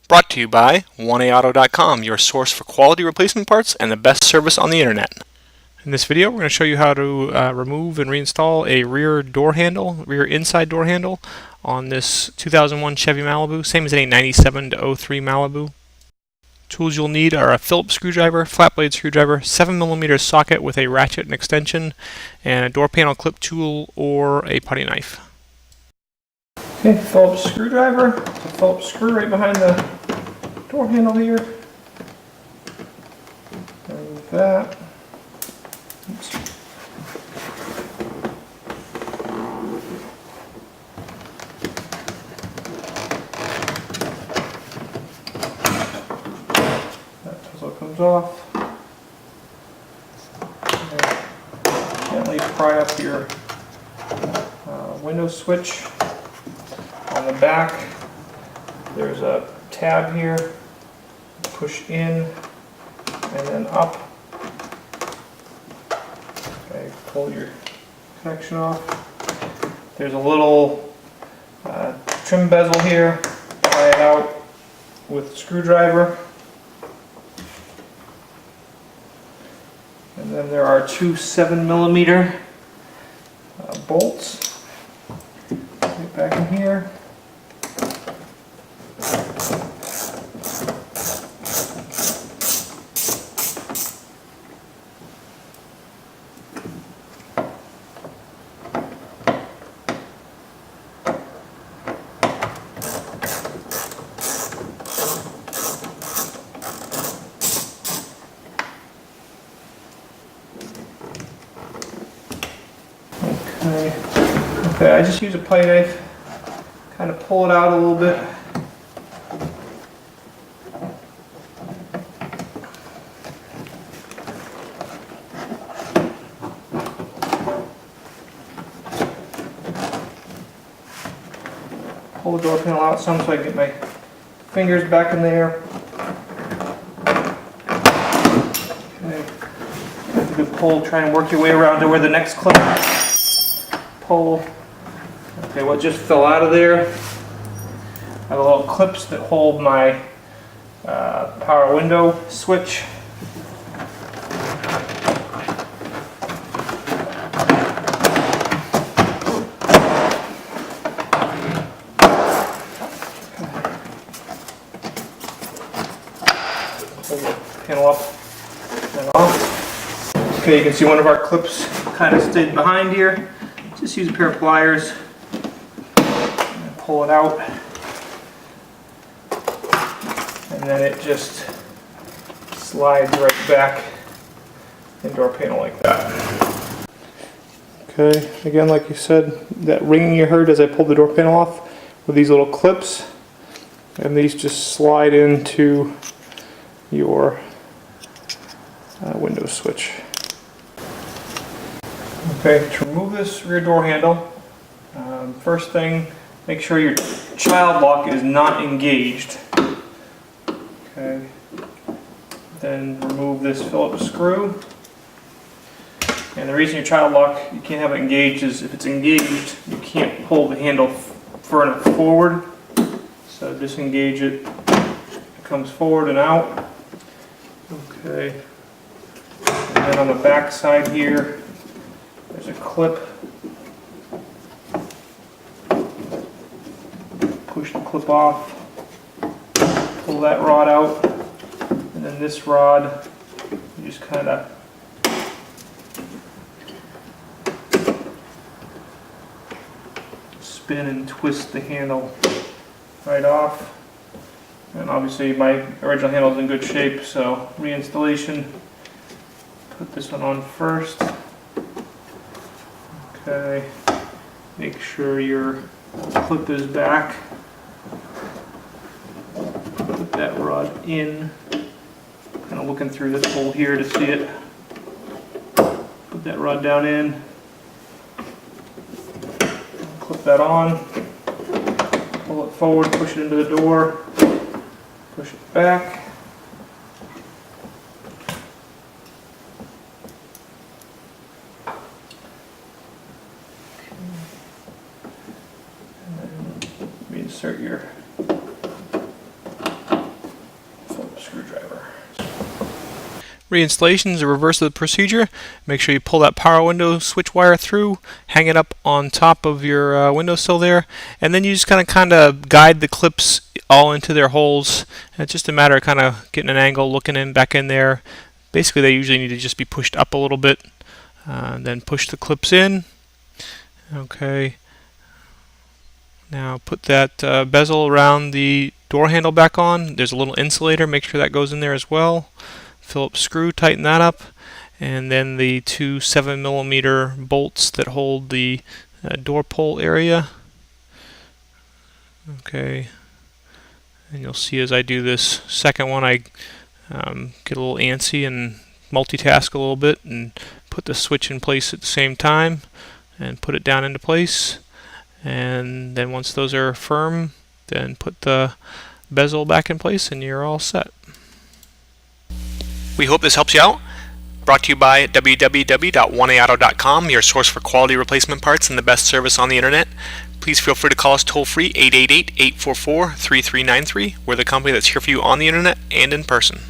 Brought to you by 1AAuto.com, your source for quality replacement parts and the best service on the internet. In this video, we're going to show you how to remove and reinstall a rear inside door handle on this 2001 Chevy Malibu, same as any 97 to 03 Malibu. Tools you'll need are a Phillips screwdriver, flat blade screwdriver, 7mm socket with a ratchet and extension, and a door panel clip tool or a putty knife. Okay, Phillips screwdriver, a Phillips screw right behind the door handle here. Remove that. Oops. That puzzle comes off. Gently pry up your window switch. On the back, there's a tab here. Push in and then up. Okay, pull your connection off. There's a little trim bezel here. Pry it out with a screwdriver. And then there are two 7mm bolts. Right back in here. Okay, I just use a putty knife, kind of pull it out a little bit. Pull the door panel out some so I can get my fingers back in there. Okay, that's a good pull. Try and work your way around to where the next clip pull. Okay, what just fell out of there? I have little clips that hold my power window switch. Pull the panel up and off. Okay, you can see one of our clips kind of stayed behind here. Just use a pair of pliers and pull it out, and then it just slides right back into our panel like that. Okay, again, like you said, that ringing you heard as I pulled the door panel off with these little clips, and these just slide into your window switch. Okay, to remove this rear door handle, first thing, make sure your child lock is not engaged. Okay, then remove this Phillips screw. And the reason your child lock, you can't have it engaged, is if it's engaged, you can't pull the handle far enough forward. So disengage it, it comes forward and out. Okay, and then on the back side here, there's a clip. Push the clip off, pull that rod out, and then this rod, you just kind of spin and twist the handle right off. And obviously my original handle is in good shape, so reinstallation, put this one on first. Okay, make sure your clip is back. Put that rod in. Kind of looking through this hole here to see it. Put that rod down in. Clip that on. Pull it forward, push it into the door. Push it back. Insert your Reinstallation is the reverse of the procedure. Make sure you pull that power window switch wire through, hang it up on top of your windowsill there, and then you just kind of guide the clips all into their holes. And it's just a matter of kind of getting an angle, looking in back in there. Basically, they usually need to just be pushed up a little bit, then push the clips in. Okay. Now put that bezel around the door handle back on. There's a little insulator. Make sure that goes in there as well. Phillips screw, tighten that up, and then the two 7mm bolts that hold the door pull area. Okay, and you'll see as I do this second one, I get a little antsy and multitask a little bit and put the switch in place at the same time and put it down into place. And then once those are firm, then put the bezel back in place and you're all set. We hope this helps you out. Brought to you by www.oneauto.com, your source for quality replacement parts and the best service on the internet. Please feel free to call us toll free 888-844-3393. We're the company that's here for you on the internet and in person.